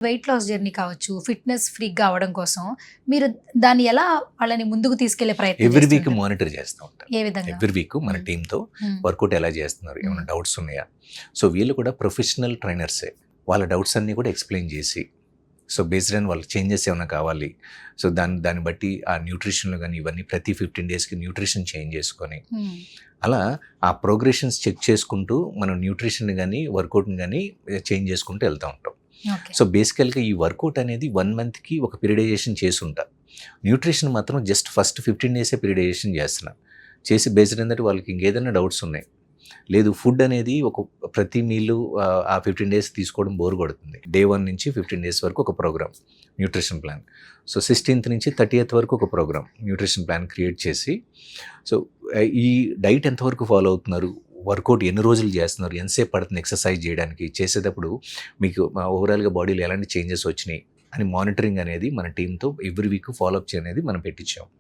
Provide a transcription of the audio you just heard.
Weight loss journey కావచ్చు, fitness ఫ్రీక్‌గా అవ్వడం కోసం మీరు దాన్ని ఎలా వాళ్ళని ముందుకు తీసుకెళ్ళే ప్రయత్నం ఎవ్రీ వీక్ చేస్తుంటారు? మానిటర్ చేస్తూ ఉంటాను. ఏ విధంగా? ఎవ్రీ వీక్ మన హ్మ్. టీంతో హ్మ్. వర్కౌట్ ఎలా చేస్తున్నారు, ఏమైనా హ్మ్. డౌట్స్ ఉన్నాయా? సో వీళ్ళు కూడా ప్రొఫెషనల్ ట్రైనర్సే. వాళ్ళ డౌట్స్ అన్నీ కూడా ఎక్స్ప్లెయిన్ చేసి, సో బేస్డ్ ఆన్ వాళ్ళకి చేంజెస్ ఏమైనా కావాలి, సో దాన్ని బట్టి ఆ న్యూట్రిషన్లో కానీ ఇవన్నీ ప్రతి 15 డేస్కి న్యూట్రిషన్ చేంజ్ చేసుకొని, హ్మ్. అలా ఆ ప్రోగ్రెషన్స్ చెక్ చేసుకుంటూ మనం న్యూట్రిషన్ కానీ వర్కౌట్ని కానీ చేంజ్ చేసుకుంటూ వెళ్తూ ఉంటాం. ఓకే. సో బేసికల్గా ఈ వర్కౌట్ అనేది 1 మంత్కి ఒక పీరియడైజేషన్ చేసి ఉంటా. న్యూట్రిషన్ మాత్రం జస్ట్ ఫస్ట్ 15 డేసే పీరియడైజేషన్ చేస్తున్నా. చేసి బేస్డ్ ఏంటంటే వాళ్ళకి ఇంకేదైనా డౌట్స్ ఉన్నాయి, లేదు ఫుడ్ అనేది ఒక ప్రతి మీలు ఆ 15 డేస్ తీసుకోవడం బోర్ కొడుతుంది. డే 1 నుంచి 15 డేస్ వరకు ఒక programme nutrition plan. So 16th నుంచి 30th వరకు ఒక ప్రోగ్రామ్ న్యూట్రిషన్ ప్లాన్ క్రియేట్ చేసి, సో ఈ డైట్ ఎంతవరకు ఫాలో అవుతున్నారు, వర్కౌట్ ఎన్ని రోజులు చేస్తున్నారు, ఎంతసేపు పడుతుంది ఎక్సర్సైజ్ చేయడానికి, చేసేటప్పుడు మీకు ఓవరాల్గా బాడీలో ఎలాంటి చేంజెస్ వచ్చినాయి అని మానిటరింగ్ అనేది మన టీంతో ఎవ్రీ వీక్ ఫాలోఅప్ అనేది మనం పెట్టించాం.